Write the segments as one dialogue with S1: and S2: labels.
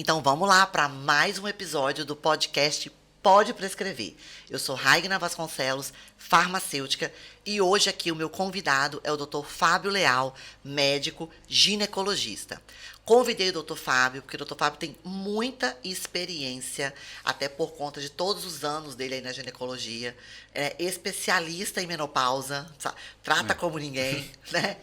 S1: Então vamos lá para mais um episódio do podcast Pode Prescrever. Eu sou Raigna Vasconcelos, farmacêutica, e hoje aqui o meu convidado é o Dr. Fábio Leal, médico ginecologista. Convidei o Dr. Fábio porque o Dr. Fábio tem muita experiência, até por conta de todos os anos dele aí na ginecologia. É especialista em menopausa, trata como ninguém, né?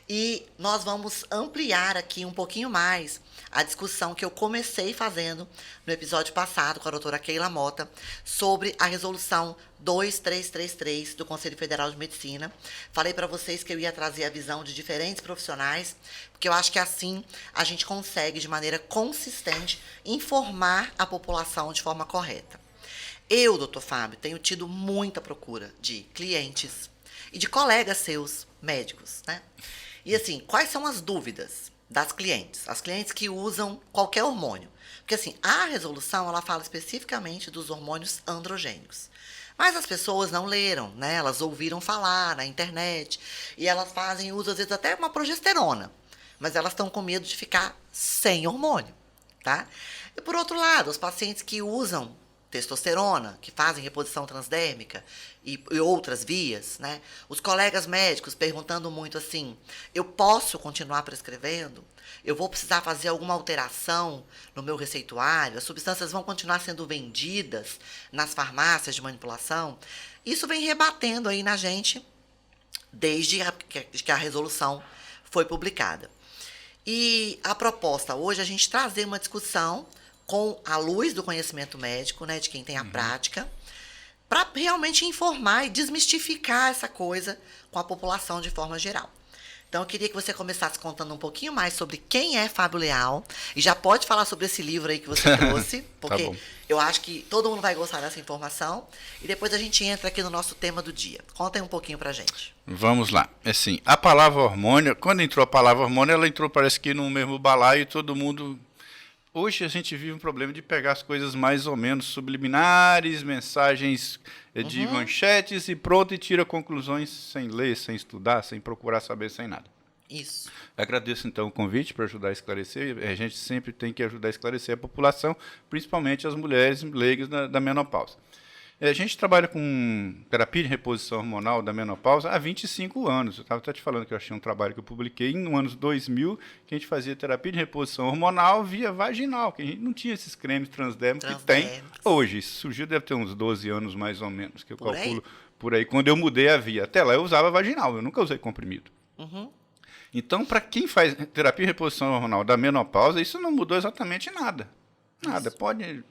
S1: E nós vamos ampliar aqui um pouquinho mais a discussão que eu comecei fazendo no episódio passado com a doutora Keila Mota sobre a resolução 2333 do Conselho Federal de Medicina. Falei para vocês que eu ia trazer a visão de diferentes profissionais, porque eu acho que assim a gente consegue, de maneira consistente, informar a população de forma correta. Eu, doutor Fábio, tenho tido muita procura de clientes e de colegas seus, médicos, né? E assim, quais são as dúvidas das clientes? As clientes que usam qualquer hormônio. Porque assim, a resolução, ela fala especificamente dos hormônios androgênicos. Mas as pessoas não leram, né? Elas ouviram falar na internet e elas fazem uso, às vezes, até uma progesterona. Mas elas estão com medo de ficar sem hormônio, tá? E por outro lado, os pacientes que usam testosterona, que fazem reposição transdérmica e outras vias, né? Os colegas médicos perguntando muito assim, eu posso continuar prescrevendo? Eu vou precisar fazer alguma alteração no meu receituário? As substâncias vão continuar sendo vendidas nas farmácias de manipulação? Isso vem rebatendo aí na gente desde que a resolução foi publicada. E a proposta hoje é a gente trazer uma discussão com a luz do conhecimento médico, né, de quem tem a prática, para realmente informar e desmistificar essa coisa com a população de forma geral. Então, eu queria que você começasse contando um pouquinho mais sobre quem é Fábio Leal, e já pode falar sobre esse livro aí que você trouxe, porque
S2: Tá,
S1: eu acho que todo mundo vai gostar dessa informação, e depois a gente entra aqui no nosso tema do dia. Conta aí um pouquinho pra gente.
S2: Vamos lá. Assim, a palavra hormônio, quando entrou a palavra hormônio, ela entrou, parece que no mesmo balaio e todo mundo... Hoje a gente vive um problema de pegar as coisas mais ou menos subliminares, mensagens de manchetes e pronto, e tira conclusões sem ler, sem estudar, sem procurar saber, sem nada.
S1: Isso.
S2: Agradeço então o convite para ajudar a esclarecer. A gente sempre tem que ajudar a esclarecer a população, principalmente as mulheres leigas da menopausa. A gente trabalha com terapia de reposição hormonal da menopausa há 25 anos. Eu estava até te falando que eu achei um trabalho que eu publiquei no ano 2000, que a gente fazia terapia de reposição hormonal via vaginal, que a gente não tinha esses cremes transdérmicos que tem hoje. Isso surgiu, deve ter uns 12 anos mais ou menos, que eu calculo por aí. Quando eu mudei a via, até lá eu usava vaginal, eu nunca usei comprimido. Então, para quem faz terapia de reposição hormonal da menopausa, isso não mudou exatamente nada. Nada, pode...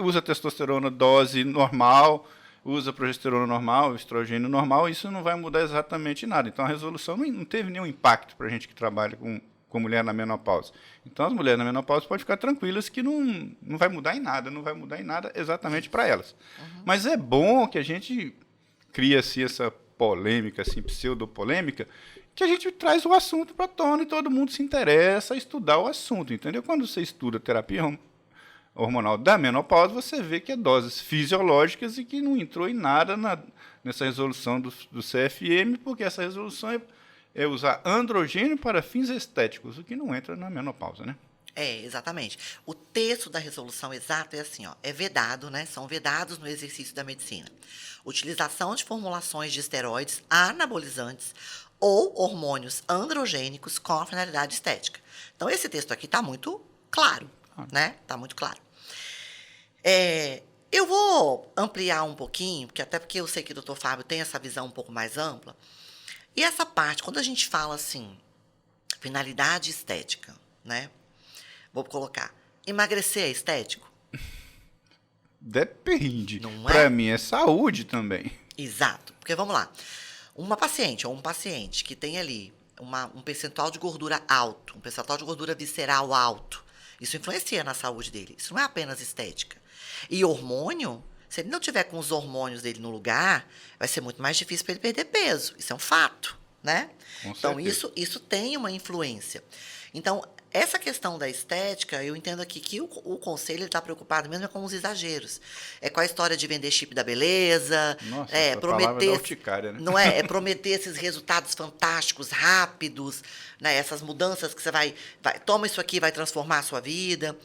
S2: Usa testosterona dose normal, usa progesterona normal, estrogênio normal, isso não vai mudar exatamente nada. Então, a resolução não teve nenhum impacto para a gente que trabalha com mulher na menopausa. Então, as mulheres na menopausa podem ficar tranquilas que não vai mudar em nada, não vai mudar em nada exatamente para elas. Mas é bom que a gente cria assim, essa polêmica, assim, pseudopolêmica, que a gente traz o assunto para a tona e todo mundo se interessa a estudar o assunto, entendeu? Quando você estuda terapia hormonal da menopausa, você vê que é doses fisiológicas e que não entrou em nada nessa resolução do CFM, porque essa resolução é usar androgênio para fins estéticos, o que não entra na menopausa, né?
S1: Exatamente. O texto da resolução exato é assim, ó, é vedado, né? São vedados no exercício da medicina. Utilização de formulações de esteroides anabolizantes ou hormônios androgênicos com a finalidade estética. Então, esse texto aqui está muito claro, né? Está muito claro. Eu vou ampliar um pouquinho, até porque eu sei que o Dr. Fábio tem essa visão um pouco mais ampla. E essa parte, quando a gente fala assim, finalidade estética, né? Vou colocar, emagrecer é estético?
S2: Depende.
S1: Não é?
S2: Para mim é saúde também.
S1: Exato. Porque vamos lá. Uma paciente ou um paciente que tem ali um percentual de gordura alto, um percentual de gordura visceral alto, isso influencia na saúde dele. Isso não é apenas estética. E hormônio, se ele não tiver com os hormônios dele no lugar, vai ser muito mais difícil para ele perder peso. Isso é um fato, né? Então, isso tem uma influência. Então, essa questão da estética, eu entendo aqui que o conselho está preocupado mesmo com os exageros. É com a história de vender chip da beleza.
S2: Nossa, essa palavra é da urticária, né?
S1: Não é? É prometer esses resultados fantásticos, rápidos, né? Essas mudanças que você vai toma isso aqui, vai transformar a sua vida.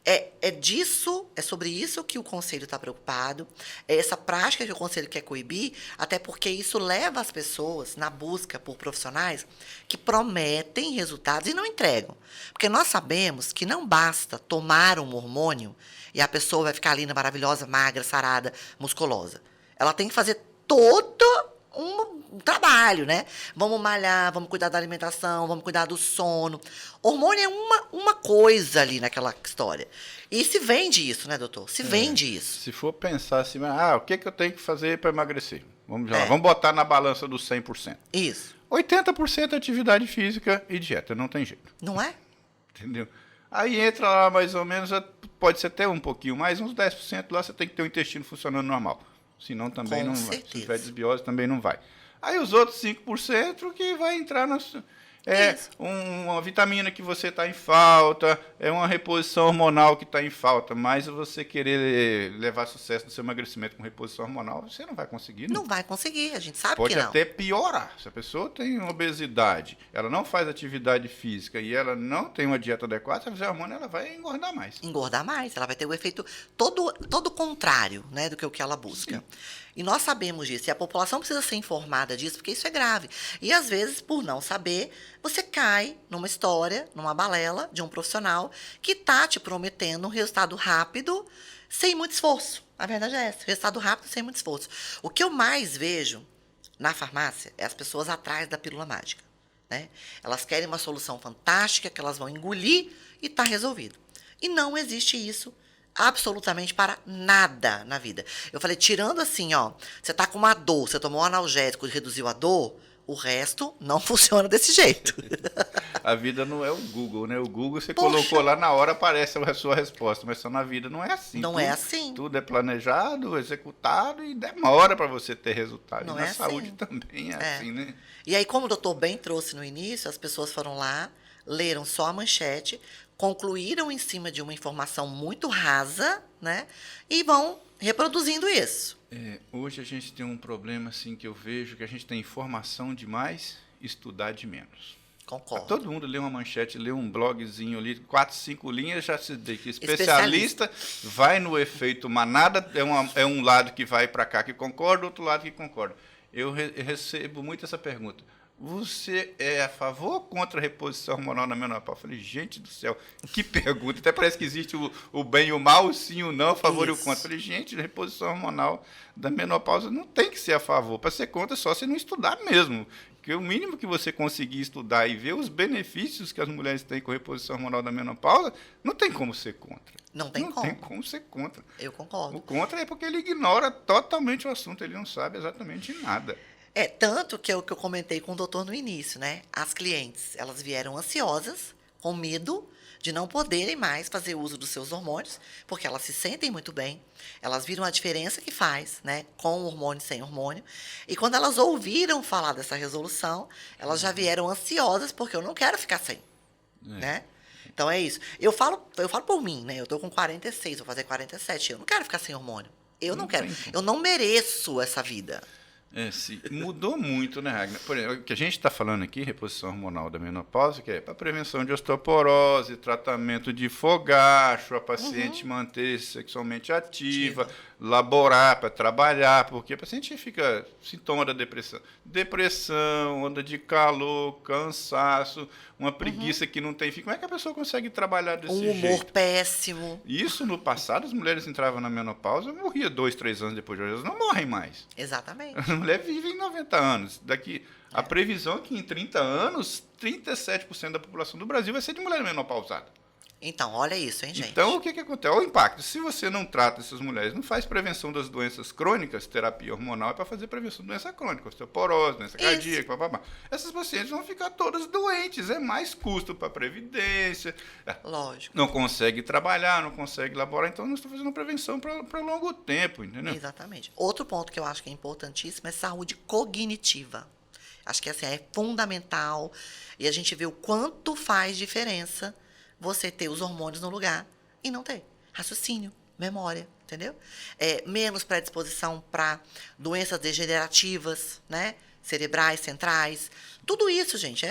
S1: É sobre isso que o Conselho está preocupado, é essa prática que o Conselho quer coibir, até porque isso leva as pessoas na busca por profissionais que prometem resultados e não entregam. Porque nós sabemos que não basta tomar um hormônio e a pessoa vai ficar linda, maravilhosa, magra, sarada, musculosa. Ela tem que fazer todo um trabalho, né? Vamos malhar, vamos cuidar da alimentação, vamos cuidar do sono. Hormônio é uma coisa ali naquela história. E se vende isso, né, doutor? Se vende isso.
S2: Se for pensar assim, o que eu tenho que fazer para emagrecer?
S1: É.
S2: Vamos botar na balança dos 100%.
S1: Isso.
S2: 80% é atividade física e dieta, não tem jeito.
S1: Não é?
S2: Entendeu? Aí entra lá mais ou menos, pode ser até um pouquinho mais, uns 10% lá você tem que ter o intestino funcionando normal. Senão também
S1: Com
S2: não vai.
S1: certeza.
S2: Se tiver desbiose, também não vai. Aí os outros 5% que vai entrar uma vitamina que você está em falta, é uma reposição hormonal que está em falta. Mas você querer levar sucesso no seu emagrecimento com reposição hormonal, você não vai conseguir.
S1: Não vai conseguir, a gente sabe
S2: Pode
S1: que não.
S2: até piorar. Se a pessoa tem obesidade, ela não faz atividade física e ela não tem uma dieta adequada, se ela fizer hormônio, ela vai engordar mais.
S1: Engordar mais, ela vai ter o efeito todo contrário, né, do que o que ela busca. Sim. E nós sabemos disso, e a população precisa ser informada disso, porque isso é grave. E às vezes, por não saber, você cai numa história, numa balela de um profissional que está te prometendo um resultado rápido, sem muito esforço. A verdade é essa, resultado rápido, sem muito esforço. O que eu mais vejo na farmácia é as pessoas atrás da pílula mágica, né? Elas querem uma solução fantástica que elas vão engolir e está resolvido. E não existe isso absolutamente para nada na vida. Eu falei, tirando assim, você tá com uma dor, você tomou um analgésico e reduziu a dor, o resto não funciona desse jeito.
S2: A vida não é o Google, né? O Google você colocou lá, na hora aparece a sua resposta, mas só na vida não é assim.
S1: Não é assim.
S2: Tudo é planejado, executado e demora para você ter resultado.
S1: Não
S2: e na
S1: é
S2: saúde
S1: assim.
S2: também é assim, né?
S1: E aí, como o doutor bem trouxe no início, as pessoas foram lá, leram só a manchete, concluíram em cima de uma informação muito rasa, né? E vão reproduzindo isso.
S2: Hoje a gente tem um problema assim que eu vejo que a gente tem informação demais, estudar de menos.
S1: Concordo.
S2: Todo mundo lê uma manchete, lê um blogzinho ali, 4, 5 linhas, já se diz que especialista vai no efeito manada, é um lado que vai para cá que concorda, outro lado que concorda. Eu recebo muito essa pergunta. Você é a favor ou contra a reposição hormonal na menopausa? Eu falei, gente do céu, que pergunta. Até parece que existe o bem e o mal, o sim e o não, a favor e o contra. Eu falei, gente, a reposição hormonal da menopausa não tem que ser a favor. Para ser contra, só se não estudar mesmo. Porque o mínimo que você conseguir estudar e ver os benefícios que as mulheres têm com a reposição hormonal da menopausa, não tem como ser contra.
S1: Não tem como.
S2: Não tem como ser contra.
S1: Eu concordo.
S2: O contra é porque ele ignora totalmente o assunto, ele não sabe exatamente nada.
S1: Tanto que é o que eu comentei com o doutor no início, né? As clientes, elas vieram ansiosas, com medo de não poderem mais fazer uso dos seus hormônios, porque elas se sentem muito bem, elas viram a diferença que faz, né? Com hormônio e sem hormônio. E quando elas ouviram falar dessa resolução, elas já vieram ansiosas, porque eu não quero ficar sem, né? Então é isso. Eu falo por mim, né? Eu tô com 46, vou fazer 47, eu não quero ficar sem hormônio. Eu não quero. Eu não mereço essa vida.
S2: Sim. Mudou muito, né, Ragnar? Por exemplo, o que a gente está falando aqui, reposição hormonal da menopausa, que é para prevenção de osteoporose, tratamento de fogacho, a paciente manter sexualmente ativa, laborar para trabalhar, porque a paciente fica sintoma da depressão. Depressão, onda de calor, cansaço, uma preguiça que não tem fim. Como é que a pessoa consegue trabalhar desse jeito?
S1: Um humor péssimo.
S2: Isso, no passado, as mulheres entravam na menopausa e morriam 2, 3 anos depois. Elas não morrem mais.
S1: Exatamente.
S2: A mulher vive em 90 anos. A previsão é que em 30 anos, 37% da população do Brasil vai ser de mulher menopausada.
S1: Então, olha isso, hein, gente?
S2: Então, o que acontece? Olha o impacto. Se você não trata essas mulheres, não faz prevenção das doenças crônicas, terapia hormonal é para fazer prevenção de doença crônica, osteoporose, doença cardíaca, papapá. Essas pacientes vão ficar todas doentes, é mais custo para a previdência.
S1: Lógico.
S2: Não consegue trabalhar, não consegue laborar, então não estou fazendo prevenção para longo tempo, entendeu?
S1: Exatamente. Outro ponto que eu acho que é importantíssimo é saúde cognitiva. Acho que assim, é fundamental e a gente vê o quanto faz diferença você ter os hormônios no lugar e não ter. Raciocínio, memória, entendeu? Menos predisposição para doenças degenerativas, né? Cerebrais, centrais, Tudo isso, gente,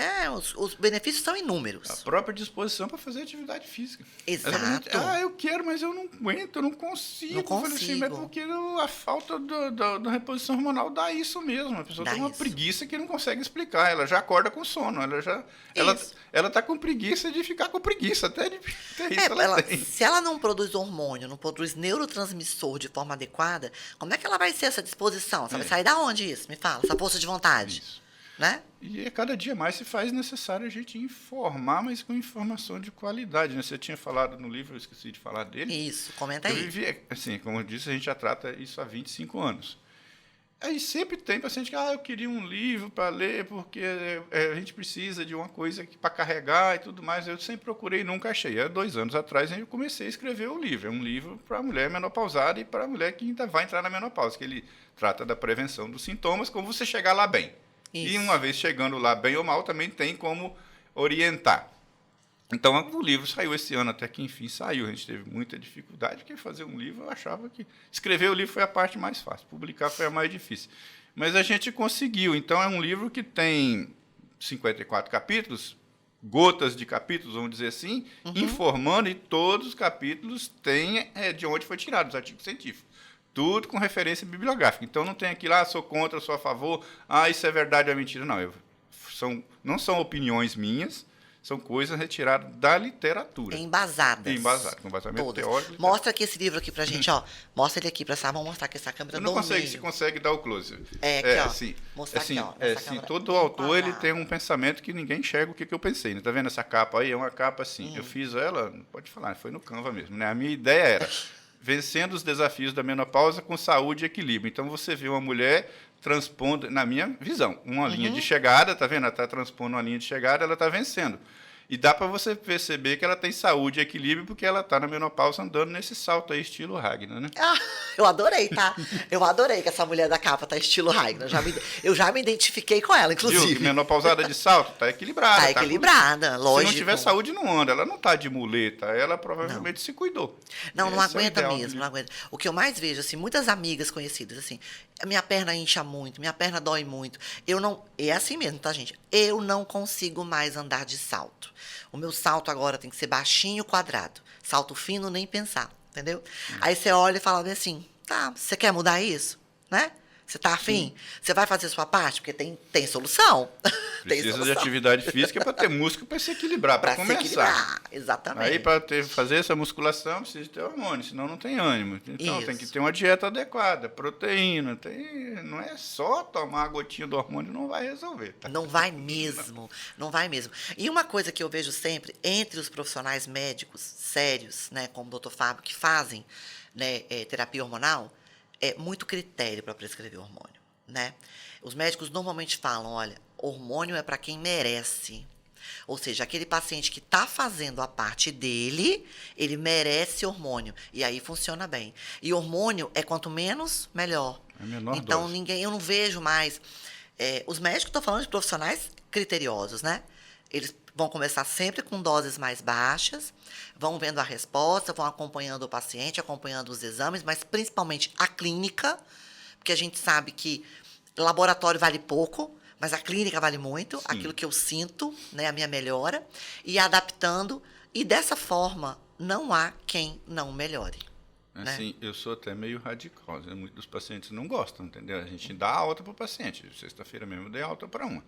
S1: os benefícios são
S2: A
S1: inúmeros.
S2: própria disposição para fazer atividade física.
S1: Exato.
S2: Eu quero, mas eu não aguento, eu não consigo.
S1: Não
S2: Eu falei assim, mas
S1: consigo.
S2: porque a falta da reposição hormonal dá isso mesmo. A pessoa
S1: Dá
S2: tem uma
S1: isso.
S2: preguiça que não consegue explicar. Ela já acorda com sono.
S1: Isso.
S2: Ela tá com preguiça de ficar com preguiça. Até isso ela tem.
S1: Se ela não produz hormônio, não produz neurotransmissor de forma adequada, como é que ela vai ser essa disposição? Você vai sair da onde isso? Me fala, essa força de vontade.
S2: Isso.
S1: Né?
S2: E cada dia mais se faz necessário a gente informar, mas com informação de qualidade. Né? Você tinha falado no livro, eu esqueci de falar dele.
S1: Isso, comenta
S2: Eu
S1: aí.
S2: vivi, assim, como eu disse, a gente já trata isso há 25 anos. Aí sempre tem paciente que, eu queria um livro para ler, porque a gente precisa de uma coisa para carregar e tudo mais. Eu sempre procurei e nunca achei. Há 2 anos atrás eu comecei a escrever o livro. É um livro para a mulher menopausada e para a mulher que ainda vai entrar na menopausa, que ele trata da prevenção dos sintomas, como você chegar lá bem.
S1: Isso.
S2: E uma vez chegando lá bem ou mal, também tem como orientar. Então, o livro saiu esse ano, até que enfim saiu. A gente teve muita dificuldade, porque fazer um livro, eu achava que... Escrever o livro foi a parte mais fácil, publicar foi a mais difícil. Mas a gente conseguiu. Então, é um livro que tem 54 capítulos, gotas de capítulos, vamos dizer assim, informando, e todos os capítulos têm de onde foi tirado, os artigos científicos. Tudo com referência bibliográfica. Então, não tem aquilo, sou contra, sou a favor, isso é verdade ou é mentira. Não, não são opiniões minhas, são coisas retiradas da literatura.
S1: Embasadas.
S2: Embasadas, com embasamento teórico.
S1: Mostra aqui esse livro aqui pra gente, ó. Mostra ele aqui pra essa, vamos mostrar aqui essa câmera do meio.
S2: Você consegue dar o close.
S1: Aqui, ó.
S2: Assim,
S1: Mostrar
S2: assim,
S1: aqui, ó. Nessa
S2: assim,
S1: câmera.
S2: todo autor ele tem um pensamento que ninguém enxerga o que eu pensei. Né? Tá vendo essa capa aí? É uma capa assim. Eu fiz ela, pode falar, foi no Canva mesmo. Né? A minha ideia era vencendo os desafios da menopausa com saúde e equilíbrio. Então, você vê uma mulher transpondo, na minha visão, uma linha de chegada, tá vendo? Ela está transpondo uma linha de chegada, ela está vencendo. E dá para você perceber que ela tem saúde e equilíbrio porque ela está na menopausa andando nesse salto aí, estilo Ragnar, né?
S1: Eu adorei, tá? Eu adorei que essa mulher da capa tá estilo Ragnar. Eu já me identifiquei com ela, inclusive.
S2: Viu? Menopausada de salto, tá equilibrada.
S1: Tá equilibrada, lógico.
S2: Se não tiver saúde, não anda. Ela não tá de muleta, ela provavelmente se cuidou.
S1: Não aguenta mesmo, não aguenta. O que eu mais vejo, assim, muitas amigas conhecidas, assim, minha perna incha muito, minha perna dói muito. É assim mesmo, tá, gente? Eu não consigo mais andar de salto. O meu salto agora tem que ser baixinho, quadrado. Salto fino, nem pensar, entendeu? Aí você olha e fala bem assim, tá, você quer mudar isso? Né? Você tá afim? Você vai fazer a sua parte? Porque tem solução.
S2: Precisa de atividade física para ter músculo para se equilibrar, para começar. Se equilibrar,
S1: exatamente.
S2: Aí, para fazer essa musculação, precisa ter hormônio, senão não tem ânimo. Então, tem que ter uma dieta adequada, proteína. Não é só tomar a gotinha do hormônio, não vai resolver. Tá?
S1: Não vai mesmo, não vai mesmo. E uma coisa que eu vejo sempre entre os profissionais médicos sérios, né, como o doutor Fábio, que fazem, né, terapia hormonal, é muito critério para prescrever hormônio, né? Os médicos normalmente falam, olha, hormônio é para quem merece. Ou seja, aquele paciente que está fazendo a parte dele, ele merece hormônio. E aí funciona bem. E hormônio é quanto menos, melhor.
S2: É a menor
S1: então,
S2: dose.
S1: eu não vejo mais. Os médicos, estou falando de profissionais criteriosos, né? Eles vão começar sempre com doses mais baixas, vão vendo a resposta, vão acompanhando o paciente, acompanhando os exames, mas principalmente a clínica, porque a gente sabe que laboratório vale pouco, mas a clínica vale muito, aquilo que eu sinto, né, a minha melhora, e adaptando, e dessa forma não há quem não melhore.
S2: Assim,
S1: né?
S2: Eu sou até meio radical, né? Muitos dos pacientes não gostam, entendeu? A gente dá alta para o paciente. Sexta-feira mesmo eu dei alta para uma.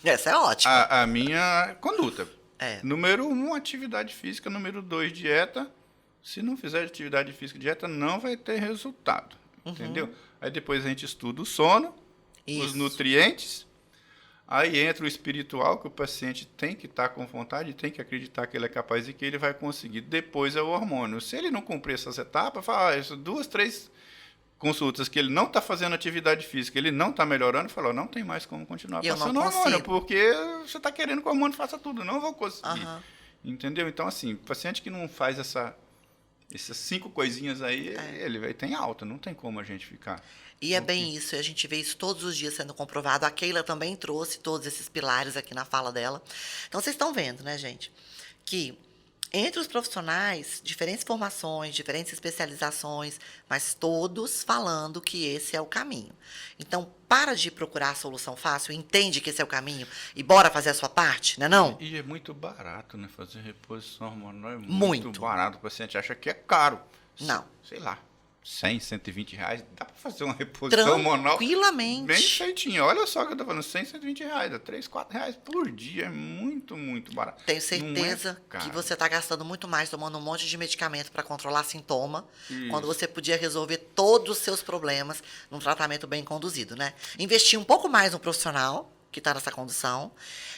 S1: Essa é ótima.
S2: A minha conduta.
S1: É.
S2: Número 1, atividade física. Número 2, dieta. Se não fizer atividade física e dieta, não vai ter resultado. Entendeu? Aí depois a gente estuda o sono, os nutrientes. Aí entra o espiritual, que o paciente tem que estar com vontade, tem que acreditar que ele é capaz e que ele vai conseguir. Depois é o hormônio. Se ele não cumprir essas etapas, fala, isso 2, 3 consultas que ele não está fazendo atividade física, ele não está melhorando, falou, não tem mais como continuar passando hormônio, porque você está querendo que o hormônio faça tudo, não vou conseguir. Entendeu? Então, assim, paciente que não faz essas 5 coisinhas aí, ele tem alta, não tem como a gente ficar.
S1: E é bem isso, a gente vê isso todos os dias sendo comprovado. A Keila também trouxe todos esses pilares aqui na fala dela. Então, vocês estão vendo, né, gente, que Entre os profissionais, diferentes formações, diferentes especializações, mas todos falando que esse é o caminho. Então, para de procurar a solução fácil, entende que esse é o caminho e bora fazer a sua parte, não é não?
S2: E é muito barato, né? Fazer reposição hormonal é muito
S1: Muito.
S2: barato. O paciente acha que é caro.
S1: Não.
S2: Sei lá, 100, 120 reais, dá para fazer uma reposição hormonal
S1: Tranquilamente.
S2: bem feitinha. Olha só que eu tô falando, 100, 120 reais, 3, 4 reais por dia. É muito, muito barato.
S1: Tenho
S2: Não
S1: certeza
S2: é caro.
S1: que você está gastando muito mais tomando um monte de medicamento para controlar sintoma,
S2: Isso.
S1: quando você podia resolver todos os seus problemas num tratamento bem conduzido, né? Investir um pouco mais no profissional que está nessa condição,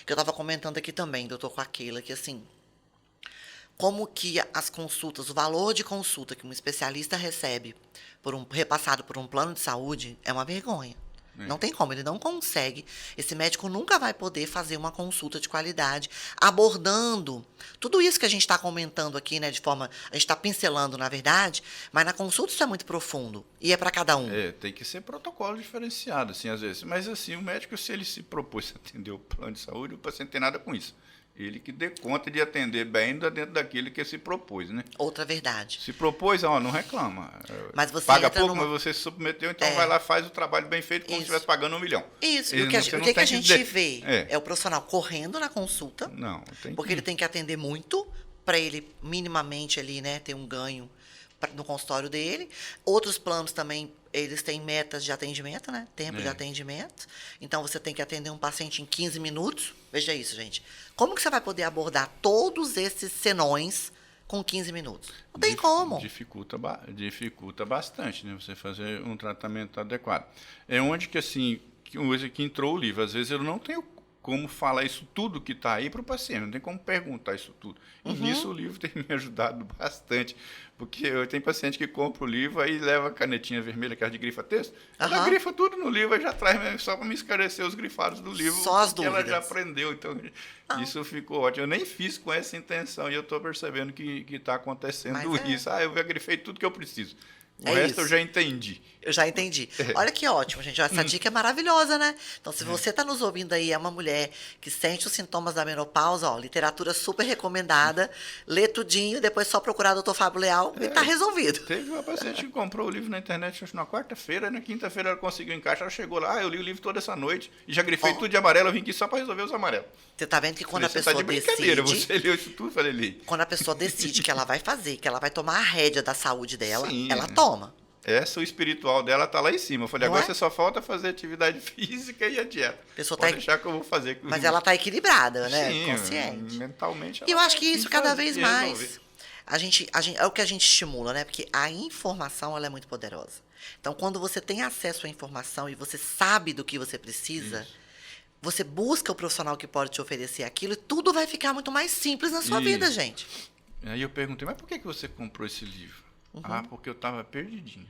S1: que eu estava comentando aqui também, doutor, com aquela, que assim, como que as consultas, o valor de consulta que um especialista recebe repassado por um plano de saúde é uma vergonha. Não tem como, ele não consegue. Esse médico nunca vai poder fazer uma consulta de qualidade, abordando tudo isso que a gente está comentando aqui, né? De forma. A gente está pincelando, na verdade, mas na consulta isso é muito profundo. E é para cada um.
S2: Tem que ser protocolo diferenciado, assim, às vezes. Mas, assim, o médico, se ele se propôs a atender o plano de saúde, o paciente não tem nada com isso. Ele que dê conta de atender bem dentro daquilo que se propôs, né?
S1: Outra verdade.
S2: Se propôs, não reclama.
S1: Mas você
S2: paga
S1: entra
S2: pouco,
S1: numa...
S2: mas você se submeteu, então vai lá, faz o trabalho bem feito como se estivesse pagando 1 milhão.
S1: Isso. E
S2: Ele
S1: o que
S2: você
S1: a,
S2: não
S1: o que
S2: tem
S1: a gente
S2: dizer.
S1: vê é o profissional correndo na consulta,
S2: Não, tem
S1: porque ele tem que atender muito para ele minimamente ali, né, ter um ganho no consultório dele. Outros planos também, eles têm metas de atendimento, né? Tempo de atendimento. Então, você tem que atender um paciente em 15 minutos. Veja isso, gente. Como que você vai poder abordar todos esses senões com 15 minutos? Não tem como.
S2: Dificulta bastante, né? Você fazer um tratamento adequado. É onde que, assim, que entrou o livro. Às vezes eu não tenho como falar isso tudo que está aí para o paciente, não tem como perguntar isso tudo. E nisso o livro tem me ajudado bastante, porque eu tenho paciente que compra o livro, aí leva a canetinha vermelha, que é de grifa texto, ela grifa tudo no livro, aí já traz só para me esclarecer os grifados do livro,
S1: só as
S2: que
S1: dúvidas.
S2: ela já aprendeu, então isso ficou ótimo. Eu nem fiz com essa intenção, e eu estou percebendo que está acontecendo isso. Eu já grifei tudo que eu preciso. O resto eu já entendi.
S1: Eu já entendi. Olha que ótimo, gente. Essa dica é maravilhosa, né? Então, se você está nos ouvindo aí, é uma mulher que sente os sintomas da menopausa, literatura super recomendada, lê tudinho, depois só procurar o Dr. Fábio Leal e está resolvido.
S2: Teve uma paciente que comprou o livro na internet, acho, na quarta-feira, na quinta-feira ela conseguiu encaixar, ela chegou lá, eu li o livro toda essa noite, e já grifei tudo de amarelo, eu vim aqui só para resolver os amarelos.
S1: Você está vendo que quando a
S2: Você
S1: pessoa
S2: tá de brincadeira,
S1: decide...
S2: você leu isso tudo, falei, li.
S1: Quando a pessoa decide que ela vai fazer, que ela vai tomar a rédea da saúde dela,
S2: Sim,
S1: ela toma.
S2: O espiritual dela tá lá em cima. Eu falei,
S1: Não
S2: agora
S1: é?
S2: você só falta fazer atividade física e a dieta.
S1: A pessoa
S2: Pode deixar que eu vou fazer.
S1: Mas ela está equilibrada, né?
S2: Sim,
S1: Consciente.
S2: mentalmente.
S1: E eu acho que
S2: tem
S1: isso cada vez
S2: que
S1: mais
S2: resolver.
S1: é o que a gente estimula, né? Porque a informação ela é muito poderosa. Então, quando você tem acesso à informação e você sabe do que você precisa, você busca o profissional que pode te oferecer aquilo e tudo vai ficar muito mais simples na sua vida, gente.
S2: Aí eu perguntei, mas por que você comprou esse livro? Porque eu estava perdidinho.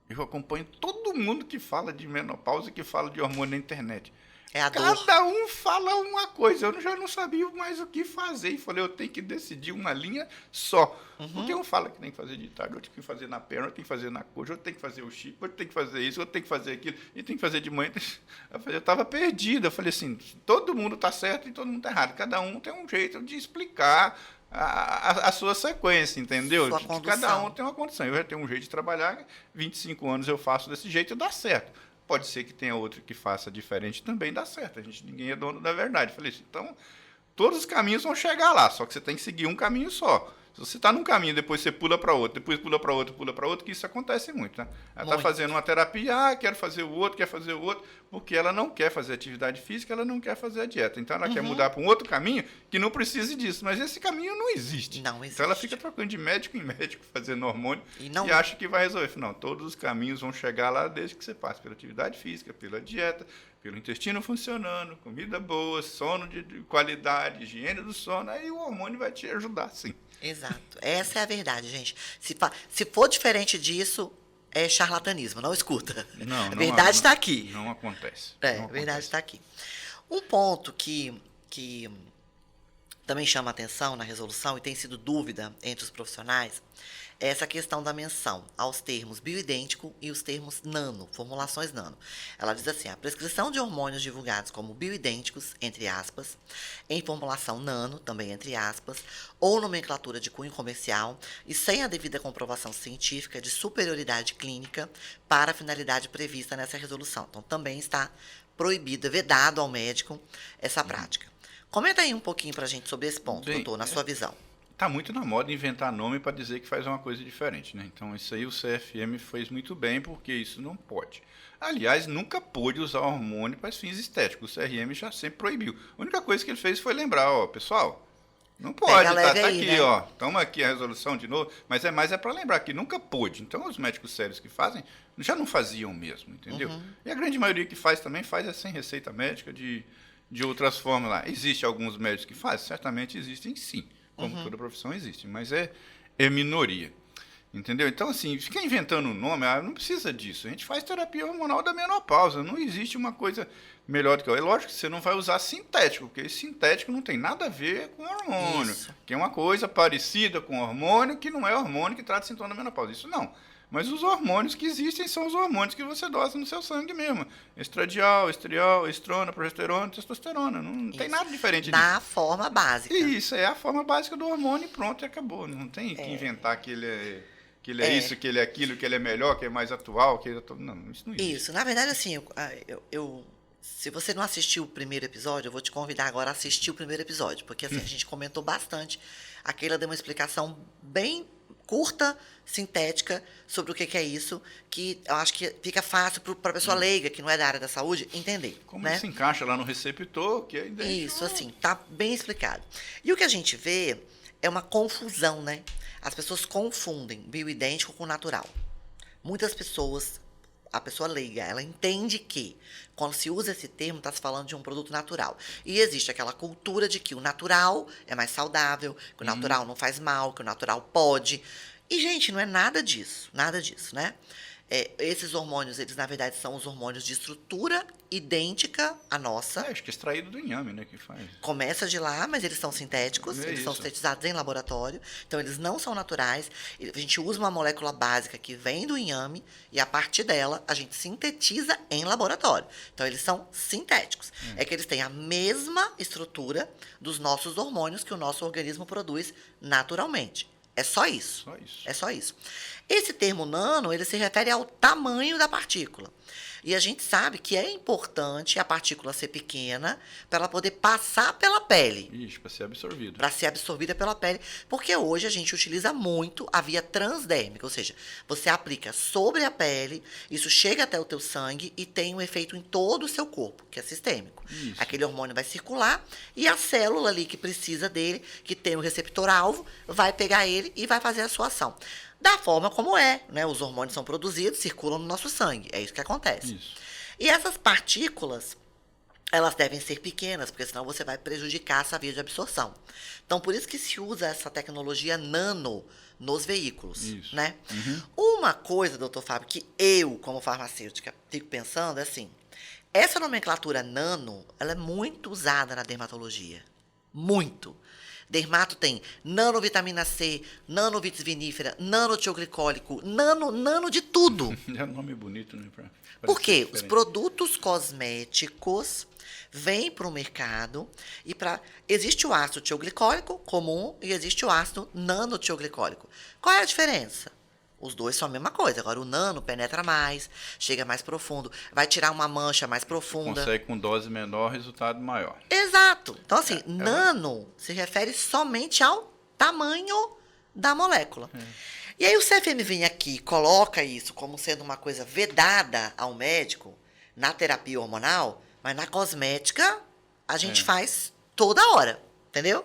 S2: Eu acompanho todo mundo que fala de menopausa, que fala de hormônio na internet.
S1: É a dor.
S2: Cada um fala uma coisa. Eu já não sabia mais o que fazer. E falei, eu tenho que decidir uma linha só. Porque um fala que tem que fazer de tarde, outro tem que fazer na perna, outro tem que fazer na coxa, outro tem que fazer o chip, outro tem que fazer isso, outro tem que fazer aquilo, e tem que fazer de manhã. Eu estava perdido. Eu falei assim, todo mundo está certo e todo mundo está errado. Cada um tem um jeito de explicar a sua sequência, entendeu?
S1: Sua condução.
S2: Cada um tem uma condição. Eu já tenho um jeito de trabalhar, 25 anos eu faço desse jeito e dá certo. Pode ser que tenha outro que faça diferente também dá certo. Ninguém é dono da verdade. Eu falei assim, então, todos os caminhos vão chegar lá, só que você tem que seguir um caminho só. Se você está num caminho, depois você pula para outro, depois pula para outro, que isso acontece muito, né? Ela está fazendo uma terapia, quero fazer o outro, quer fazer o outro, porque ela não quer fazer atividade física, ela não quer fazer a dieta. Então, ela quer mudar para um outro caminho que não precise disso, mas esse caminho não existe.
S1: Não existe.
S2: Então, ela fica trocando de médico em médico, fazendo hormônio, e acha que vai resolver. Não, todos os caminhos vão chegar lá desde que você passe pela atividade física, pela dieta, pelo intestino funcionando, comida boa, sono de qualidade, higiene do sono, aí o hormônio vai te ajudar, sim.
S1: Exato. Essa é a verdade, gente. Se for diferente disso, é charlatanismo. Não escuta.
S2: Não,
S1: a verdade está aqui.
S2: Não acontece.
S1: A verdade está aqui. Um ponto que também chama atenção na resolução e tem sido dúvida entre os profissionais essa questão da menção aos termos bioidêntico e os termos nano, formulações nano. Ela diz assim, a prescrição de hormônios divulgados como bioidênticos, entre aspas, em formulação nano, também entre aspas, ou nomenclatura de cunho comercial e sem a devida comprovação científica de superioridade clínica para a finalidade prevista nessa resolução. Então, também está proibido, vedado ao médico essa prática. Comenta aí um pouquinho para a gente sobre esse ponto,
S2: Bem,
S1: doutor, na sua visão.
S2: Está muito na moda inventar nome para dizer que faz uma coisa diferente, né? Então isso aí o CFM fez muito bem, porque isso não pode. Aliás, nunca pôde usar hormônio para fins estéticos. O CRM já sempre proibiu. A única coisa que ele fez foi lembrar, ó, pessoal, não pode, tá
S1: aí,
S2: aqui,
S1: né?
S2: ó. Toma aqui a resolução de novo, mas é para lembrar que nunca pôde. Então os médicos sérios que fazem já não faziam mesmo, entendeu? E a grande maioria que faz também faz sem receita médica de outras formas lá. Existem alguns médicos que fazem? Certamente existem sim. Como toda profissão existe, mas é minoria. Entendeu? Então, assim, fica inventando um nome, não precisa disso. A gente faz terapia hormonal da menopausa. Não existe uma coisa melhor do que outra. É lógico que você não vai usar sintético, porque esse sintético não tem nada a ver com hormônio.
S1: Isso.
S2: Que é uma coisa parecida com hormônio, que não é hormônio que trata sintoma da menopausa. Isso não. Mas os hormônios que existem são os hormônios que você dosa no seu sangue mesmo. Estradiol, estriol, estrona, progesterona, testosterona. Não tem nada diferente disso.
S1: Na forma básica.
S2: Isso, é a forma básica do hormônio e pronto, e acabou. Não tem que inventar que ele é isso, que ele é aquilo, que ele é melhor, que é mais atual, que ele é... Não, isso não existe.
S1: Isso, na verdade, assim, se você não assistiu o primeiro episódio, eu vou te convidar agora a assistir o primeiro episódio, porque assim, a gente comentou bastante. Aquela deu uma explicação bem curta, sintética, sobre o que é isso, que eu acho que fica fácil para a pessoa leiga, que não é da área da saúde, entender.
S2: Como
S1: né?
S2: ele se encaixa lá no receptor, que aí deixa...
S1: Isso, assim, tá bem explicado. E o que a gente vê é uma confusão, né? As pessoas confundem bioidêntico com natural. Muitas pessoas, a pessoa leiga, ela entende que quando se usa esse termo, está se falando de um produto natural. E existe aquela cultura de que o natural é mais saudável, que o natural não faz mal, que o natural pode. E, gente, não é nada disso, né? Esses hormônios, eles na verdade são os hormônios de estrutura idêntica à nossa.
S2: Acho que é extraído do inhame, né, que faz.
S1: Começa de lá, mas eles são sintéticos, eles são sintetizados em laboratório, então eles não são naturais. A gente usa uma molécula básica que vem do inhame e a partir dela a gente sintetiza em laboratório. Então eles são sintéticos. É que eles têm a mesma estrutura dos nossos hormônios que o nosso organismo produz naturalmente. É só isso.
S2: Só isso.
S1: É só isso. Esse termo nano, ele se refere ao tamanho da partícula. E a gente sabe que é importante a partícula ser pequena para ela poder passar pela pele.
S2: Isso, para ser absorvida.
S1: Para ser absorvida pela pele. Porque hoje a gente utiliza muito a via transdérmica, ou seja, você aplica sobre a pele, isso chega até o teu sangue e tem um efeito em todo o seu corpo, que é sistêmico.
S2: Isso.
S1: Aquele hormônio vai circular e a célula ali que precisa dele, que tem o receptor-alvo, vai pegar ele e vai fazer a sua ação. Da forma como né? Os hormônios são produzidos, circulam no nosso sangue. É isso que acontece.
S2: Isso.
S1: E essas partículas, elas devem ser pequenas, porque senão você vai prejudicar essa via de absorção. Então, por isso que se usa essa tecnologia nano nos veículos.
S2: Isso.
S1: Né? Uma coisa, doutor Fábio, que eu, como farmacêutica, fico pensando é assim, essa nomenclatura nano, ela é muito usada na dermatologia. Muito. Dermato tem nanovitamina C, nanovitis vinífera, nanotioglicólico, nano de tudo.
S2: É um nome bonito, né?
S1: Por quê? Os produtos cosméticos vêm para o mercado e existe o ácido tioglicólico comum e existe o ácido nanotioglicólico. Qual é a diferença? Os dois são a mesma coisa. Agora, o nano penetra mais, chega mais profundo, vai tirar uma mancha mais profunda.
S2: Consegue com dose menor, resultado maior.
S1: Exato. Então, assim, nano se refere somente ao tamanho da molécula. E aí o CFM vem aqui e coloca isso como sendo uma coisa vedada ao médico na terapia hormonal, mas na cosmética a gente faz toda hora, entendeu?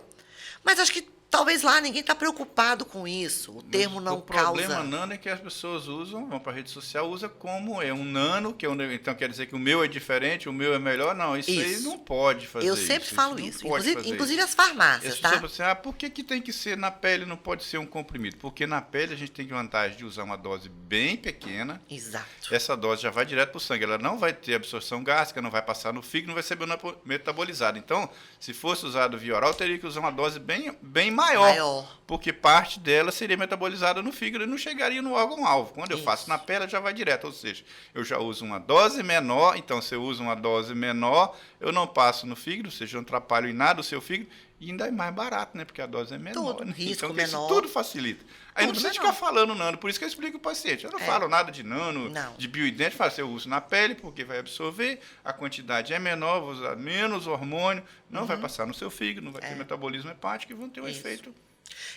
S1: Mas acho que talvez lá ninguém está preocupado com isso. O termo não causa...
S2: O problema nano é que as pessoas vão para a rede social, usa como um nano, então quer dizer que o meu é diferente, o meu é melhor. Não, isso aí não pode fazer
S1: isso. Eu sempre falo isso. Inclusive as farmácias,
S2: tá? Assim, por que tem que ser na pele, não pode ser um comprimido? Porque na pele a gente tem vantagem de usar uma dose bem pequena.
S1: Exato.
S2: Essa dose já vai direto para o sangue. Ela não vai ter absorção gástrica, não vai passar no fígado, não vai ser metabolizada. Então, se fosse usado via oral, teria que usar uma dose bem maior. Porque parte dela seria metabolizada no fígado e não chegaria no órgão-alvo. Quando eu faço na pele, já vai direto. Ou seja, eu já uso uma dose menor. Então, se eu uso uma dose menor, eu não passo no fígado, ou seja, eu não atrapalho em nada o seu fígado. E ainda é mais barato, né? Porque a dose é menor.
S1: Tudo,
S2: né?
S1: risco
S2: Então,
S1: menor.
S2: tudo facilita. Aí não precisa ficar falando nano, por isso que eu explico o paciente. Eu não falo nada de nano, de bioidêntico, eu falo assim, eu uso na pele porque vai absorver, a quantidade é menor, vou usar menos hormônio, não vai passar no seu fígado, não vai ter metabolismo hepático e vão ter um efeito.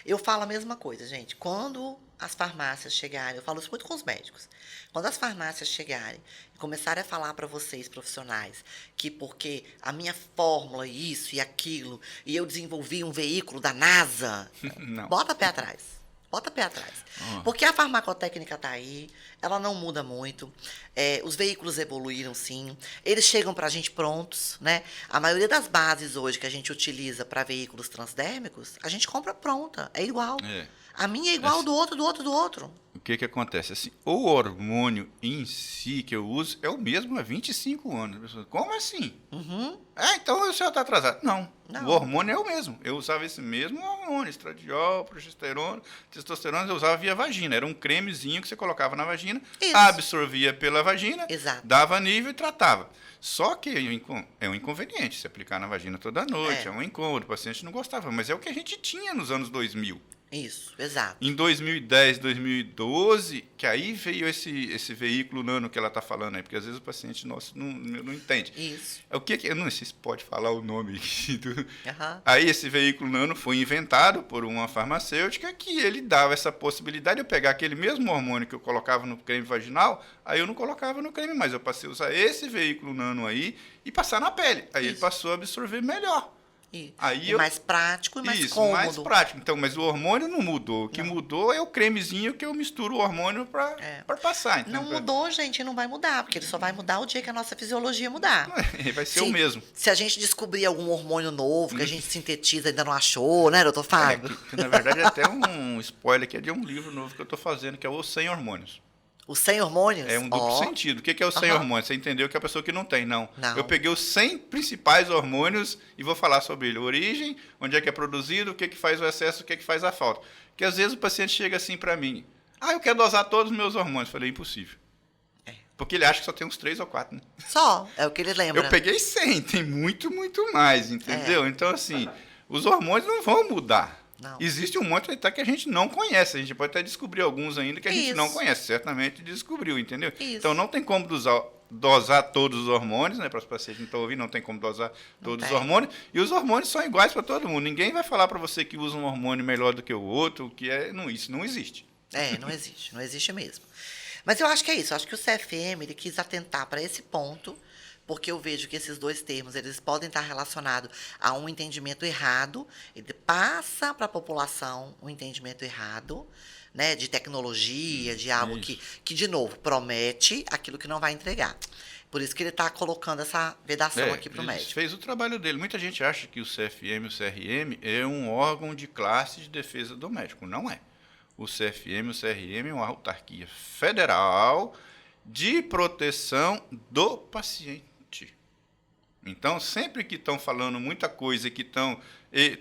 S1: Eu falo a mesma coisa, gente. Quando as farmácias chegarem, eu falo isso muito com os médicos. Quando as farmácias chegarem e começarem a falar para vocês, profissionais, que porque a minha fórmula, isso e aquilo, e eu desenvolvi um veículo da NASA, bota pé atrás. Bota pé atrás. Porque a farmacotécnica está aí, ela não muda muito. Os veículos evoluíram, sim. Eles chegam para a gente prontos, né? A maioria das bases hoje que a gente utiliza para veículos transdérmicos, a gente compra pronta. É igual. A minha é igual do outro.
S2: O que acontece? Assim, o hormônio em si que eu uso é o mesmo há 25 anos. Como assim? Então o senhor está atrasado. Não. O hormônio é o mesmo. Eu usava esse mesmo hormônio, estradiol, progesterona, testosterona, eu usava via vagina. Era um cremezinho que você colocava na vagina, absorvia pela vagina, dava nível e tratava. Só que é um inconveniente se aplicar na vagina toda noite, é um incômodo, o paciente não gostava, mas é o que a gente tinha nos anos 2000.
S1: Isso, exato.
S2: Em 2010, 2012, que aí veio esse veículo nano que ela está falando aí, porque às vezes o paciente nosso não entende.
S1: Isso.
S2: Eu não sei se pode falar o nome aqui. Aí esse veículo nano foi inventado por uma farmacêutica que ele dava essa possibilidade de eu pegar aquele mesmo hormônio que eu colocava no creme vaginal, aí eu não colocava no creme, mas eu passei a usar esse veículo nano aí e passar na pele. Aí ele passou a absorver melhor.
S1: Mais prático e mais cômodo.
S2: Mais prático. Então, mas o hormônio não mudou. O que mudou é o cremezinho que eu misturo o hormônio para passar. Então,
S1: não mudou, gente, não vai mudar, porque ele só vai mudar o dia que a nossa fisiologia mudar.
S2: Vai ser o mesmo.
S1: Se a gente descobrir algum hormônio novo que a gente sintetiza e ainda não achou, né, doutor Fábio?
S2: Que, na verdade, é até um spoiler que é de um livro novo que eu estou fazendo, que é o Sem Hormônios.
S1: Os 100 hormônios?
S2: É um duplo sentido. O que é o 100 hormônios? Você entendeu que é a pessoa que não tem, não. Eu peguei os 100 principais hormônios e vou falar sobre ele. A origem, onde é que é produzido, o que faz o excesso, o que faz a falta. Porque às vezes o paciente chega assim para mim, eu quero dosar todos os meus hormônios. Eu falei, impossível. Porque ele acha que só tem uns 3 ou 4, né?
S1: Só, é o que ele lembra.
S2: Eu peguei 100, tem muito, muito mais, entendeu? Então, assim, os hormônios não vão mudar. Não. Existe um monte até que a gente não conhece. A gente pode até descobrir alguns ainda que a gente não conhece. Certamente descobriu, entendeu? Então não tem como dosar todos os hormônios, né? Para os pacientes que não estão ouvindo, não tem como dosar todos os hormônios. E os hormônios são iguais para todo mundo. Ninguém vai falar para você que usa um hormônio melhor do que o outro, isso não existe.
S1: Não existe. Não existe mesmo. Mas eu acho que é isso. Eu acho que o CFM ele quis atentar para esse ponto, porque eu vejo que esses dois termos eles podem estar relacionados a um entendimento errado, ele passa para a população um entendimento errado, né, de tecnologia, de algo que, de novo, promete aquilo que não vai entregar. Por isso que ele está colocando essa vedação aqui para o médico.
S2: Fez o trabalho dele. Muita gente acha que o CFM e o CRM é um órgão de classe de defesa do médico. Não é. O CFM e o CRM é uma autarquia federal de proteção do paciente. Então, sempre que estão falando muita coisa, que estão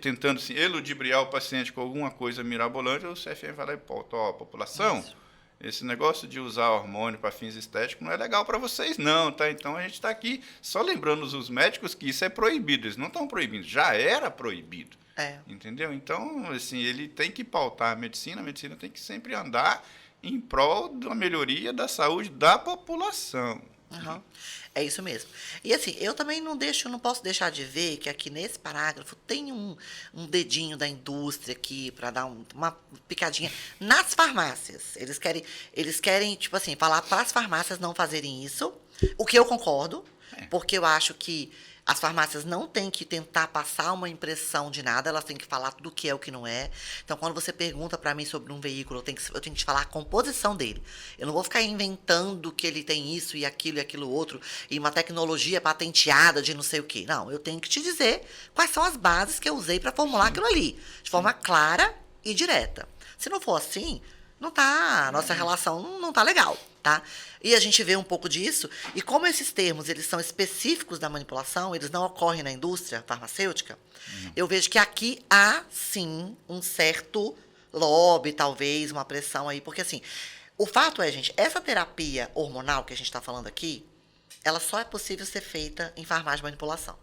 S2: tentando assim, eludibriar o paciente com alguma coisa mirabolante, o CFM vai lá e pauta, população, esse negócio de usar hormônio para fins estéticos não é legal para vocês não, tá? Então, a gente está aqui só lembrando os médicos que isso é proibido, eles não estão proibindo, já era proibido, entendeu? Então, assim, ele tem que pautar a medicina tem que sempre andar em prol da melhoria da saúde da população.
S1: É isso mesmo. E assim, eu também não posso deixar de ver que aqui nesse parágrafo tem um dedinho da indústria aqui para dar uma picadinha nas farmácias. Eles querem, tipo assim, falar para as farmácias não fazerem isso, o que eu concordo, porque eu acho que as farmácias não têm que tentar passar uma impressão de nada, elas têm que falar tudo o que é o que não é. Então, quando você pergunta para mim sobre um veículo, eu tenho que te falar a composição dele. Eu não vou ficar inventando que ele tem isso e aquilo outro, e uma tecnologia patenteada de não sei o quê. Não, eu tenho que te dizer quais são as bases que eu usei para formular aquilo ali, de forma clara e direta. Se não for assim, Não tá, a nossa relação não tá legal, tá? E a gente vê um pouco disso, e como esses termos, eles são específicos da manipulação, eles não ocorrem na indústria farmacêutica, eu vejo que aqui há, sim, um certo lobby, talvez, uma pressão aí, porque assim, o fato é, gente, essa terapia hormonal que a gente está falando aqui, ela só é possível ser feita em farmácia de manipulação.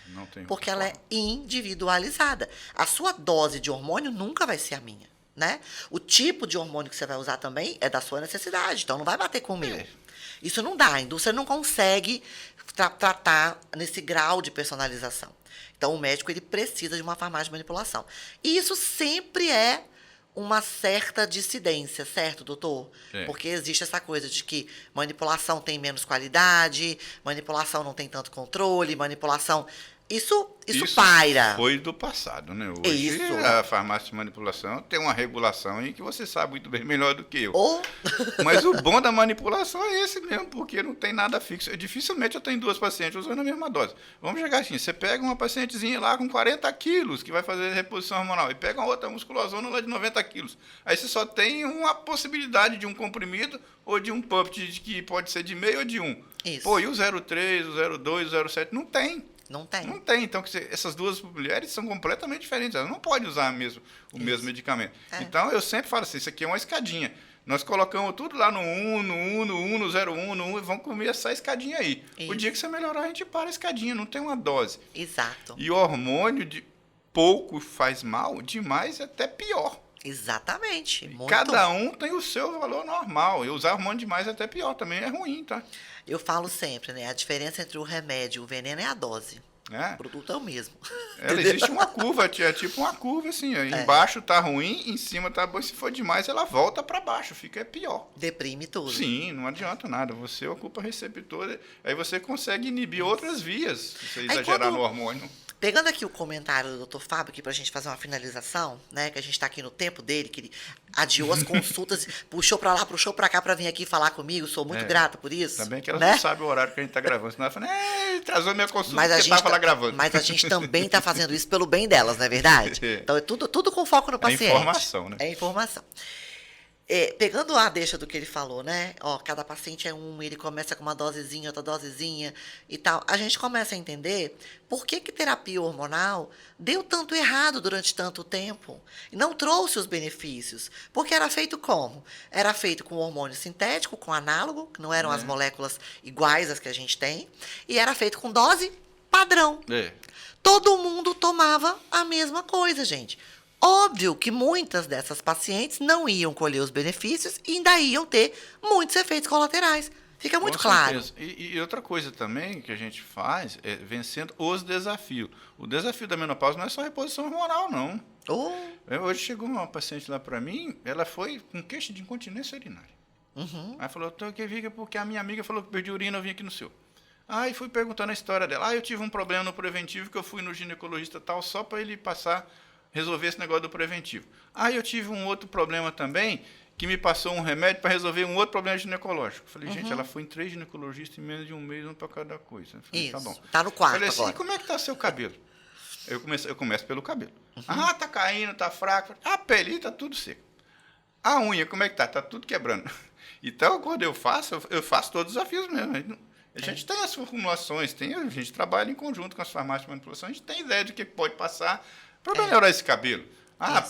S2: Não tem
S1: Porque
S2: outra
S1: ela é
S2: forma.
S1: individualizada. A sua dose de hormônio nunca vai ser a minha, né? O tipo de hormônio que você vai usar também é da sua necessidade, então não vai bater com o meu. Isso não dá, a indústria não consegue tratar nesse grau de personalização. Então, o médico ele precisa de uma farmácia de manipulação. E isso sempre é uma certa dissidência, certo, doutor?
S2: É.
S1: Porque existe essa coisa de que manipulação tem menos qualidade, manipulação não tem tanto controle, manipulação... Isso paira.
S2: Foi do passado, né? Hoje
S1: Isso.
S2: a farmácia de manipulação tem uma regulação aí que você sabe muito bem melhor do que eu.
S1: Ou...
S2: Mas o bom da manipulação é esse mesmo, porque não tem nada fixo. Dificilmente eu tenho duas pacientes usando a mesma dose. Vamos chegar assim, você pega uma pacientezinha lá com 40 quilos, que vai fazer reposição hormonal, e pega uma outra musculosona lá de 90 quilos. Aí você só tem uma possibilidade de um comprimido ou de um pump que pode ser de meio ou de um.
S1: Isso.
S2: Pô, e o 0,3, o 0,2, o 0,7? Não tem.
S1: Não tem.
S2: Não tem. Então, essas duas mulheres são completamente diferentes. Elas não podem usar o mesmo medicamento. Então, eu sempre falo assim, isso aqui é uma escadinha. Nós colocamos tudo lá no 1, no 1, no 1, no 0,1, no 1, e vamos comer essa escadinha aí.
S1: Isso.
S2: O dia que você melhorar, a gente para a escadinha, não tem uma dose.
S1: Exato.
S2: E o hormônio de pouco faz mal, demais é até pior.
S1: Exatamente. Muito.
S2: Cada um tem o seu valor normal. E usar hormônio demais é até pior, também é ruim, tá?
S1: Eu falo sempre, né? A diferença entre o remédio e o veneno é a dose.
S2: É.
S1: O produto é o mesmo.
S2: Existe uma curva, é tipo uma curva assim. Embaixo tá ruim, em cima tá bom. Se for demais, ela volta para baixo, fica pior.
S1: Deprime tudo.
S2: Sim, não adianta nada. Você ocupa receptor, aí você consegue inibir outras vias, se você exagerar no hormônio.
S1: Pegando aqui o comentário do Dr. Fábio, aqui pra gente fazer uma finalização, né? Que a gente tá aqui no tempo dele, que ele adiou as consultas, puxou pra lá, puxou pra cá pra vir aqui falar comigo. Sou muito grata por isso.
S2: Também que elas
S1: né?
S2: não sabem o horário que a gente tá gravando. Senão ela fala, atrasou minha consulta
S1: Mas
S2: porque tava lá gravando.
S1: Mas a gente também tá fazendo isso pelo bem delas, não é verdade? Então é tudo com foco no paciente.
S2: É informação, né?
S1: É informação. Pegando a deixa do que ele falou, né? Ó, cada paciente é um, ele começa com uma dosezinha, outra dosezinha e tal. A gente começa a entender por que terapia hormonal deu tanto errado durante tanto tempo e não trouxe os benefícios. Porque era feito como? Era feito com hormônio sintético, com análogo, que não eram as moléculas iguais às que a gente tem, e era feito com dose padrão. Todo mundo tomava a mesma coisa, gente. Óbvio que muitas dessas pacientes não iam colher os benefícios e ainda iam ter muitos efeitos colaterais. Fica muito claro.
S2: E outra coisa também que a gente faz é vencendo os desafios. O desafio da menopausa não é só reposição hormonal, não. Hoje chegou uma paciente lá para mim, ela foi com queixa de incontinência urinária. Aí falou, tô aqui, porque a minha amiga falou que perdi urina, eu vim aqui no seu. Aí fui perguntando a história dela. Eu tive um problema no preventivo que eu fui no ginecologista tal só para ele resolver esse negócio do preventivo. Aí eu tive um outro problema também, que me passou um remédio para resolver um outro problema ginecológico. Falei, gente, ela foi em 3 ginecologistas em menos de um mês, um para cada coisa. Falei,
S1: isso,
S2: tá bom.
S1: Tá no quarto
S2: Falei assim,
S1: agora.
S2: e como é que tá seu cabelo? Eu começo pelo cabelo. Tá caindo, tá fraco. A pele tá tudo seco. A unha, como é que tá? Tá tudo quebrando. Então, quando eu faço todos os desafios mesmo. A gente tem as formulações, a gente trabalha em conjunto com as farmácias de manipulação, a gente tem ideia do que pode passar para melhorar esse cabelo.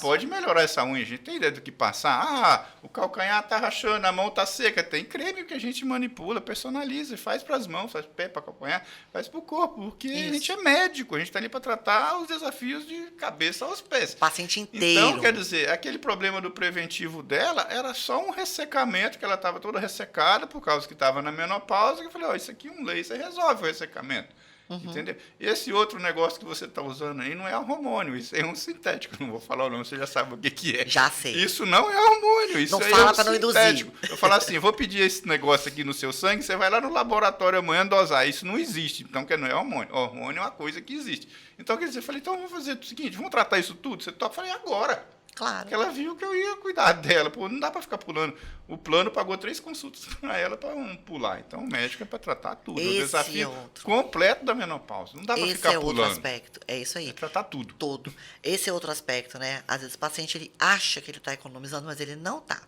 S2: Pode melhorar essa unha, a gente tem ideia do que passar. O calcanhar tá rachando, a mão tá seca. Tem creme que a gente manipula, personaliza, faz para as mãos, faz pé para calcanhar, faz para o corpo, porque a gente é médico, a gente está ali para tratar os desafios de cabeça aos pés.
S1: O paciente inteiro.
S2: Então, quer dizer, aquele problema do preventivo dela era só um ressecamento, que ela estava toda ressecada por causa que estava na menopausa, que eu falei, isso aqui um laser resolve o ressecamento. Entendeu? Esse outro negócio que você está usando aí não é hormônio, isso é um sintético. Não vou falar o nome, você já sabe o que é.
S1: Já sei.
S2: Isso não é hormônio, isso
S1: não
S2: aí
S1: fala
S2: é um
S1: para não
S2: sintético.
S1: induzir.
S2: Eu falo assim, vou pedir esse negócio aqui no seu sangue, você vai lá no laboratório amanhã dosar. Isso não existe, então que não é hormônio. Hormônio é uma coisa que existe. Então, quer dizer, eu falei, então vamos fazer o seguinte, vamos tratar isso tudo? Você topa? Eu falei, agora.
S1: Claro.
S2: Porque ela viu que eu ia cuidar dela. Pô, não dá para ficar pulando. O plano pagou 3 consultas para ela para pular. Então, o médico é para tratar tudo.
S1: Esse
S2: o desafio
S1: é
S2: completo da menopausa. Não dá para ficar pulando.
S1: Esse é outro aspecto. É isso aí.
S2: É tratar tudo.
S1: Todo. Esse é outro aspecto, né? Às vezes o paciente ele acha que ele está economizando, mas ele não está.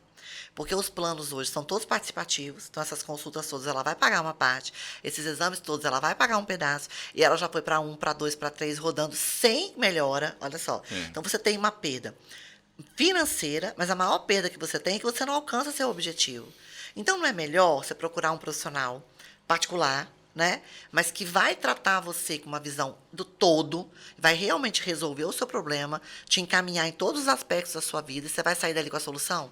S1: Porque os planos hoje são todos participativos, então essas consultas todas ela vai pagar uma parte, esses exames todos ela vai pagar um pedaço, e ela já foi para 1, para 2, para 3, rodando sem melhora, olha só. Então você tem uma perda financeira, mas a maior perda que você tem é que você não alcança seu objetivo. Então não é melhor você procurar um profissional particular, né? Mas que vai tratar você com uma visão do todo, vai realmente resolver o seu problema, te encaminhar em todos os aspectos da sua vida e você vai sair dali com a solução?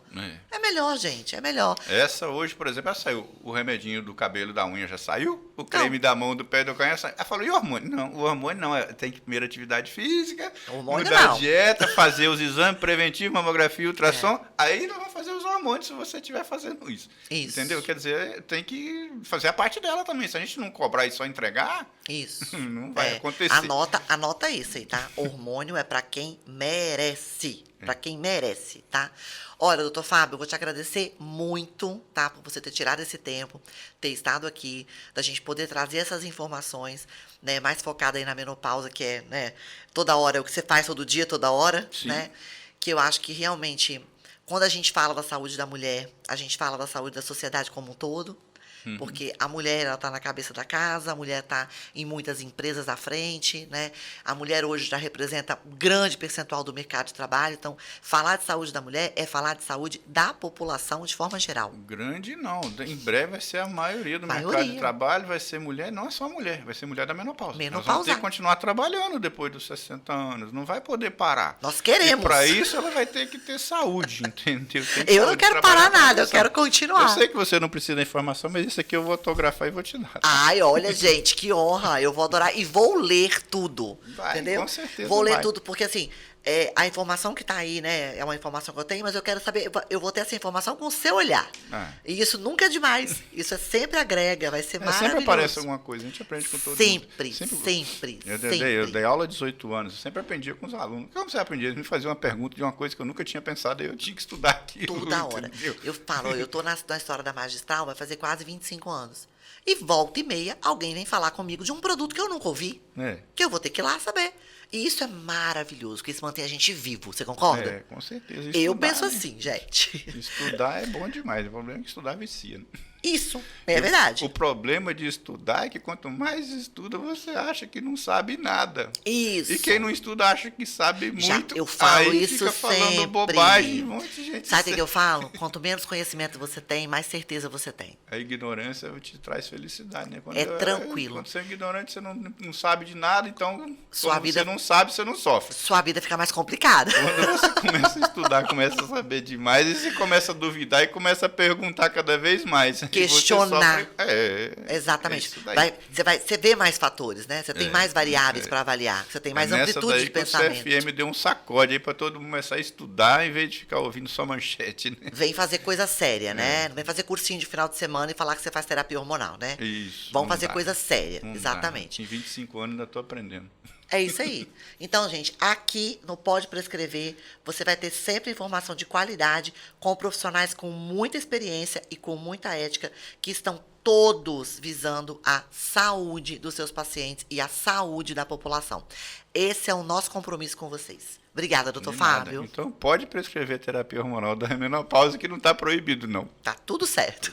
S1: É melhor, gente, é melhor.
S2: Essa hoje, por exemplo, ela saiu. O remedinho do cabelo da unha já saiu, o creme da mão, do pé e do canhão já saiu. Ela falou, e o hormônio? Não, o hormônio não, tem que primeiro atividade física, mudar a dieta, fazer os exames preventivos, mamografia, ultrassom, aí não vai fazer os hormônios se você estiver fazendo isso. Entendeu? Quer dizer, tem que fazer a parte dela também. Se a gente não cobrar e só entregar,
S1: isso
S2: não vai acontecer.
S1: Anota isso aí, tá? Hormônio é para quem merece. Para quem merece, tá? Olha, doutor Fábio, eu vou te agradecer muito, tá? Por você ter tirado esse tempo, ter estado aqui, da gente poder trazer essas informações, né? Mais focada aí na menopausa, que é, né? Toda hora, é o que você faz todo dia, toda hora,
S2: Sim.
S1: né? Que eu acho que realmente, quando a gente fala da saúde da mulher, a gente fala da saúde da sociedade como um todo. Porque a mulher, ela está na cabeça da casa, a mulher está em muitas empresas à frente, né? A mulher hoje já representa um grande percentual do mercado de trabalho. Então, falar de saúde da mulher é falar de saúde da população de forma geral.
S2: Grande não. Em breve vai ser a maioria do mercado de trabalho, vai ser mulher, não é só mulher, vai ser mulher da menopausa. Nós vamos ter que continuar trabalhando depois dos 60 anos, não vai poder parar.
S1: Nós queremos.
S2: E para isso ela vai ter que ter saúde, entendeu?
S1: Eu não quero parar nada, eu quero continuar.
S2: Eu sei que você não precisa da informação, mas isso aqui eu vou autografar e vou te dar.
S1: Ai, olha, gente, que honra. Eu vou adorar e vou ler tudo.
S2: Vai,
S1: entendeu?
S2: Com certeza.
S1: Vou ler tudo, porque assim, a informação que está aí, né, é uma informação que eu tenho, mas eu quero saber, eu vou ter essa informação com o seu olhar. E isso nunca é demais. Isso sempre agrega, vai ser maravilhoso.
S2: Sempre aparece alguma coisa, a gente aprende com todo mundo.
S1: Sempre.
S2: Eu dei aula há 18 anos, eu sempre aprendia com os alunos. Como você aprendia? Eles me faziam uma pergunta de uma coisa que eu nunca tinha pensado, e eu tinha que estudar aquilo.
S1: Toda hora. Eu falo, eu estou na história da magistral, vai fazer quase 25 anos. E volta e meia, alguém vem falar comigo de um produto que eu nunca ouvi, que eu vou ter que ir lá saber. E isso é maravilhoso, porque isso mantém a gente vivo. Você concorda?
S2: Com certeza.
S1: Eu penso assim, gente.
S2: Estudar é bom demais. O problema é que estudar vicia. Né?
S1: Isso, é verdade.
S2: O problema de estudar é que quanto mais estuda, você acha que não sabe nada.
S1: Isso.
S2: E quem não estuda acha que sabe muito.
S1: Eu falo
S2: aí
S1: isso
S2: fica
S1: sempre.
S2: Falando bobagem, um monte de gente.
S1: Sabe o que eu falo? Quanto menos conhecimento você tem, mais certeza você tem.
S2: A ignorância te traz felicidade, né?
S1: Tranquilo.
S2: Quando você é ignorante, você não sabe de nada, então
S1: sua vida,
S2: você não sabe, você não sofre.
S1: Sua vida fica mais complicada.
S2: Quando você começa a estudar, começa a saber demais, e você começa a duvidar e começa a perguntar cada vez mais.
S1: Questionar. Exatamente. Você vê mais fatores, né? Você tem mais variáveis para avaliar. Você tem mais amplitude de pensamento.
S2: O CFM deu um sacode aí para todo mundo começar a estudar, em vez de ficar ouvindo só manchete. Né?
S1: Vem fazer coisa séria, né? Não vem fazer cursinho de final de semana e falar que você faz terapia hormonal, né?
S2: Isso.
S1: Vamos fazer coisa séria, exatamente.
S2: Em 25 anos ainda estou aprendendo.
S1: É isso aí. Então, gente, aqui no Pode Prescrever, você vai ter sempre informação de qualidade com profissionais com muita experiência e com muita ética, que estão todos visando a saúde dos seus pacientes e a saúde da população. Esse é o nosso compromisso com vocês. Obrigada, doutor Fábio.
S2: Então, pode prescrever terapia hormonal da menopausa, que não está proibido, não.
S1: Tá tudo certo.